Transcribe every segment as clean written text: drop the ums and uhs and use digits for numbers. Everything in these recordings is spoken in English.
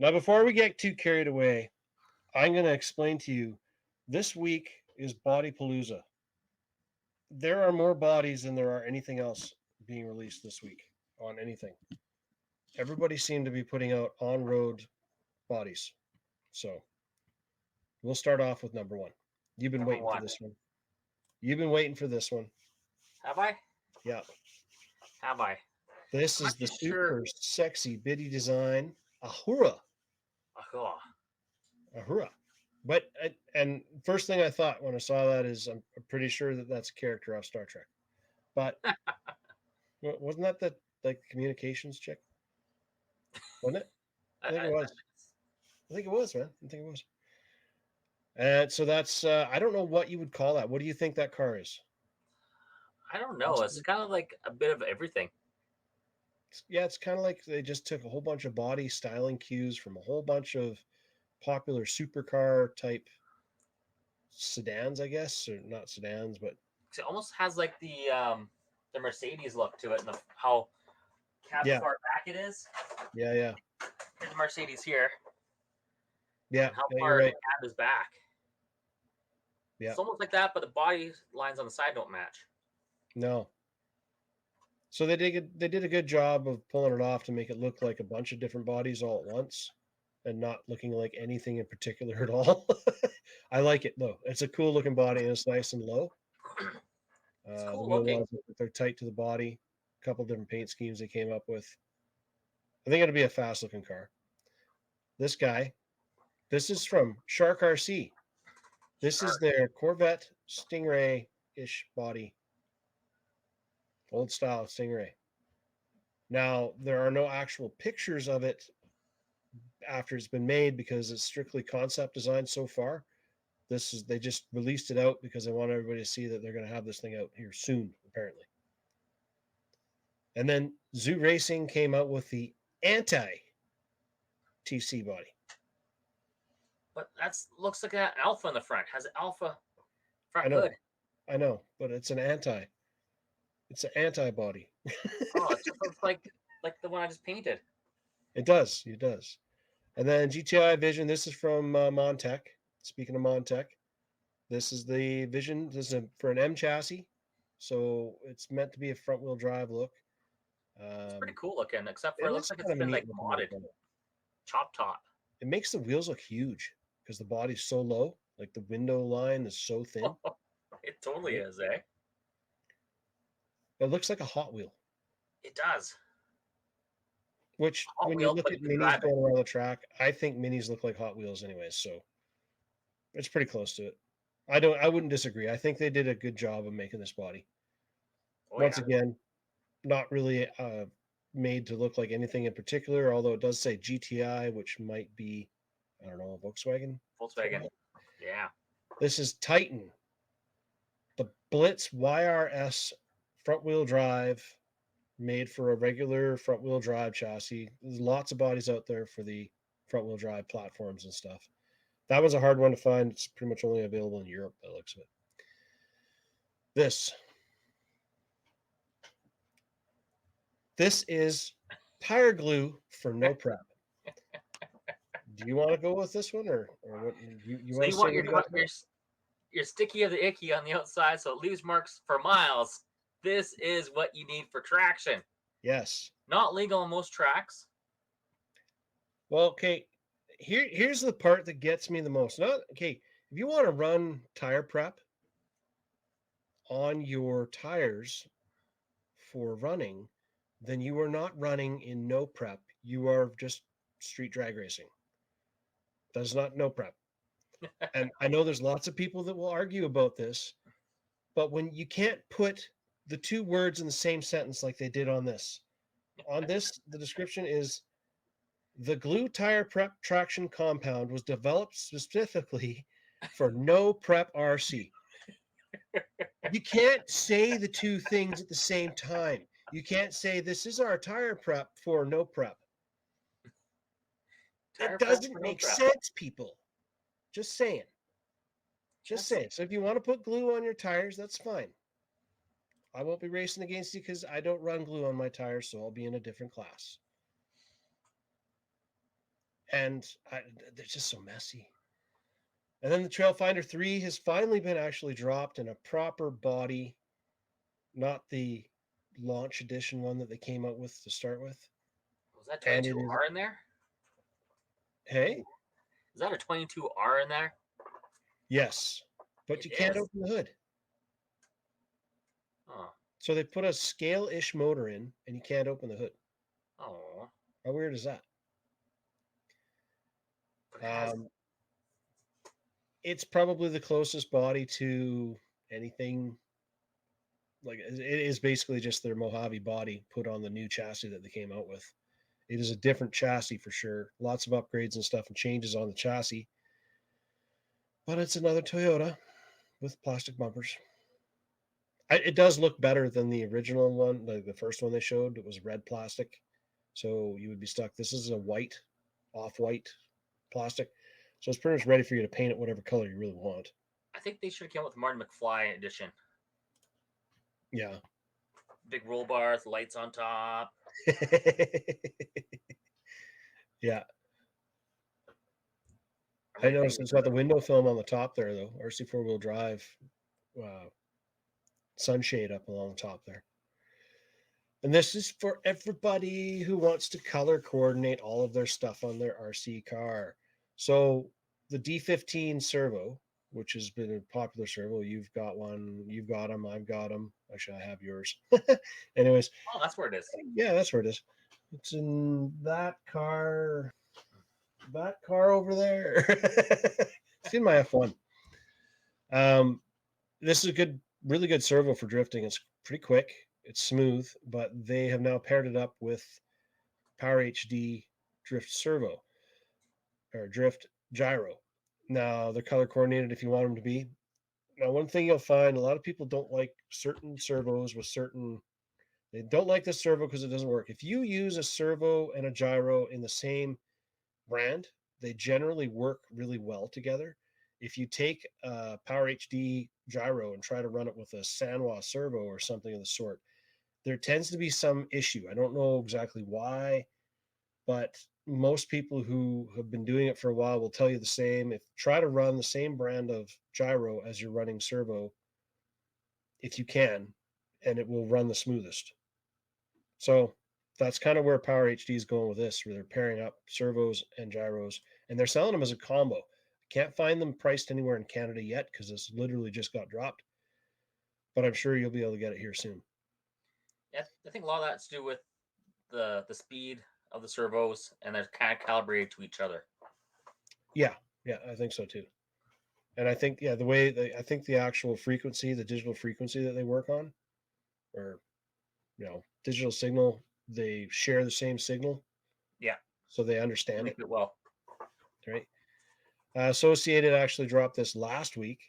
Now, before we get too carried away, I'm going to explain to you, this week is Body Palooza. There are more bodies than there are anything else being released this week on anything. Everybody seemed to be putting out on-road bodies. So we'll start off with number one. You've been waiting for this one. You've been waiting for this one. Have I? Yeah. Have I? This is the super sexy Bittydesign Ahura. Ahura. But, and first thing I thought when I saw that is I'm pretty sure that that's a character off Star Trek. But wasn't that the like communications chick? Wasn't it? I think it was. I think it was, man. I think it was. And so that's, I don't know what you would call that. What do you think that car is? I don't know. It's kind of like a bit of everything. Yeah, it's kind of like they just took a whole bunch of body styling cues from a whole bunch of popular supercar type sedans, I guess, or not sedans, but it almost has like the Mercedes look to it, and how far back it is. Yeah, yeah. There's Mercedes here. Yeah, how far the cab is back. Yeah, it's almost like that, but the body lines on the side don't match. No. So they did a good job of pulling it off to make it look like a bunch of different bodies all at once, and not looking like anything in particular at all. I like it though. It's a cool looking body and it's nice and low. It's cool the wheel looking. wells, they're tight to the body. A couple different paint schemes they came up with. I think it'll be a fast looking car. This guy, this is from Shark RC. This is their Corvette Stingray-ish body. Old style Stingray. Now, there are no actual pictures of it after it's been made because it's strictly concept design so far. They just released it out because they want everybody to see that they're going to have this thing out here soon, apparently. And then Zooracing came out with the anti-TC body. But looks like an Alpha in the front. Has an Alpha front hood. I know, but it's an anti. It's an anti-body. Oh, it just looks like the one I just painted. It does. It does. And then GTI Vision. This is from Mon-Tech. Speaking of Mon-Tech, this is the Vision. This is for an M-Chassis. So it's meant to be a front-wheel drive look. It's pretty cool looking, except for it looks like it's been like modded. Chop top. It makes the wheels look huge because the body's so low. Like the window line is so thin. It totally is, eh? It looks like a Hot Wheel. It does. Which, when you look at minis going around the track, I think minis look like Hot Wheels anyways. So it's pretty close to it. I wouldn't disagree. I think they did a good job of making this body. Once again, not really made to look like anything in particular, although it does say GTI, which might be, I don't know, a Volkswagen. Yeah. This is Titan, the BLITZ YRS front-wheel drive, made for a regular front-wheel drive chassis. There's lots of bodies out there for the front-wheel drive platforms and stuff. That was a hard one to find. It's pretty much only available in Europe, by the looks of it. This is tire glue for no prep. Do you want to go with this one, or what? You so want your sticky of the icky on the outside, so it leaves marks for miles. This is what you need for traction. Yes. Not legal on most tracks. Well, okay. Here's the part that gets me the most. If you want to run tire prep on your tires for running, then you are not running in no prep. You are just street drag racing. That's not no prep. And I know there's lots of people that will argue about this, but when you can't put the two words in the same sentence like they did on this. On this, the description is, the glue tire prep traction compound was developed specifically for no prep RC. You can't say the two things at the same time. You can't say this is our tire prep for no prep. That doesn't make sense, people. Just saying. Just saying. So if you want to put glue on your tires, that's fine. I won't be racing against you because I don't run glue on my tires, so I'll be in a different class. and they're just so messy. And then the Trailfinder 3 has finally been actually dropped in a proper body, not the launch edition one that they came out with to start with. Was that And it is, 22R in there? hey, Is that a 22R in there? yes, but you can't open the hood. Oh. So they put a scale-ish motor in, and you can't open the hood. Oh. How weird is that? It's probably the closest body to anything. Like, it is basically just their Mojave body put on the new chassis that they came out with. It is a different chassis for sure. Lots of upgrades and stuff and changes on the chassis. But it's another Toyota with plastic bumpers. It does look better than the original one, like the first one they showed. It was red plastic. So you would be stuck. This is a white, off-white plastic. So it's pretty much ready for you to paint it whatever color you really want. I think they should have come with the Martin McFly edition. Yeah. Big roll bars, lights on top. Yeah. I noticed it's got the window film on the top there, though. RC four-wheel drive sunshade up along the top there. And this is for everybody who wants to color coordinate all of their stuff on their RC car. So the D15 Servo, which has been a popular servo, you've got one, you've got them, I've got them. Actually, I have yours. Anyways. Oh, that's where it is. Yeah, that's where it is. It's in that car over there. It's in my F1. This is a really good servo for drifting. It's pretty quick. It's smooth, but they have now paired it up with Power HD drift servo or drift gyro. Now they're color coordinated if you want them to be. Now, one thing you'll find, a lot of people don't like certain servos with certain, they don't like this servo because it doesn't work. If you use a servo and a gyro in the same brand, they generally work really well together. If you take a Power HD gyro and try to run it with a Sanwa servo or something of the sort, there tends to be some issue. I don't know exactly why, but most people who have been doing it for a while will tell you the same. If try to run the same brand of gyro as you're running servo, if you can, and it will run the smoothest. So that's kind of where Power HD is going with this, where they're pairing up servos and gyros, and they're selling them as a combo. Can't find them priced anywhere in Canada yet because this literally just got dropped, but I'm sure you'll be able to get it here soon. Yeah, I think a lot of that's to do with the speed of the servos, and they're kind of calibrated to each other. Yeah, I think so too. And I think, the way I think the actual frequency, the digital frequency that they work on, or digital signal, they share the same signal. Yeah. So they understand it well. Right. Associated actually dropped this last week,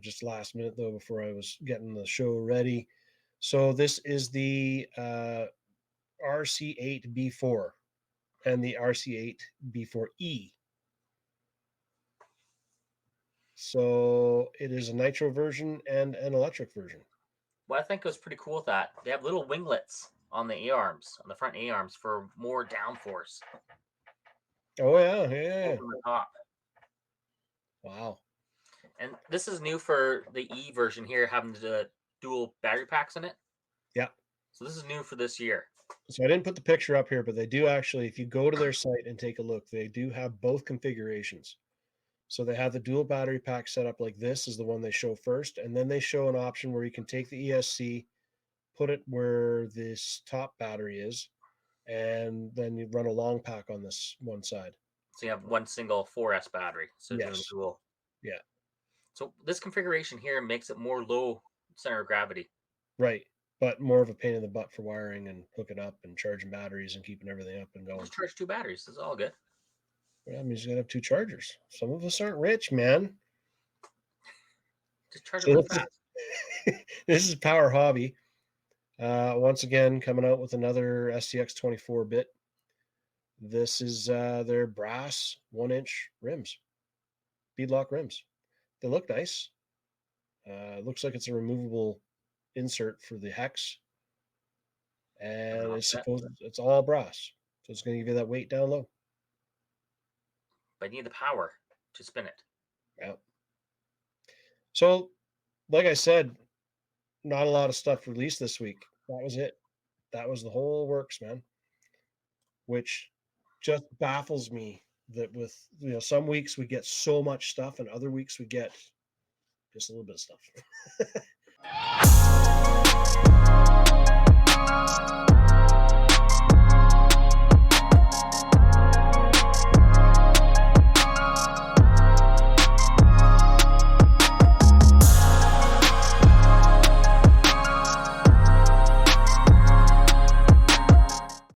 just last minute though, before I was getting the show ready. So this is the RC8 B4 and the RC8 B4E. So it is a nitro version and an electric version. What I think was pretty cool with that, they have little winglets on the A-arms, on the front A-arms for more downforce. Oh, yeah. Over the top. Wow. And this is new for the E version here, having the dual battery packs in it. Yeah. So this is new for this year. So I didn't put the picture up here, but they do actually, if you go to their site and take a look, they do have both configurations. So they have the dual battery pack set up like this is the one they show first. And then they show an option where you can take the ESC, put it where this top battery is, and then you run a long pack on this one side. So you have one single 4S battery. So yes. doing dual. Yeah. So this configuration here makes it more low center of gravity. Right. But more of a pain in the butt for wiring and hooking up and charging batteries and keeping everything up and going. Just charge 2 batteries. It's all good. Well, that means you gotta have 2 chargers. Some of us aren't rich, man. Just charge it really fast. This is Powerhobby. Once again, coming out with another STX 24-bit. This is their brass 1-inch rims, beadlock rims. They look nice. Looks like it's a removable insert for the hex, and it's all brass, so it's going to give you that weight down low. but you need the power to spin it. Yeah. So, like I said, not a lot of stuff released this week. That was it. That was the whole works, man. Which just baffles me that with some weeks we get so much stuff and other weeks we get just a little bit of stuff.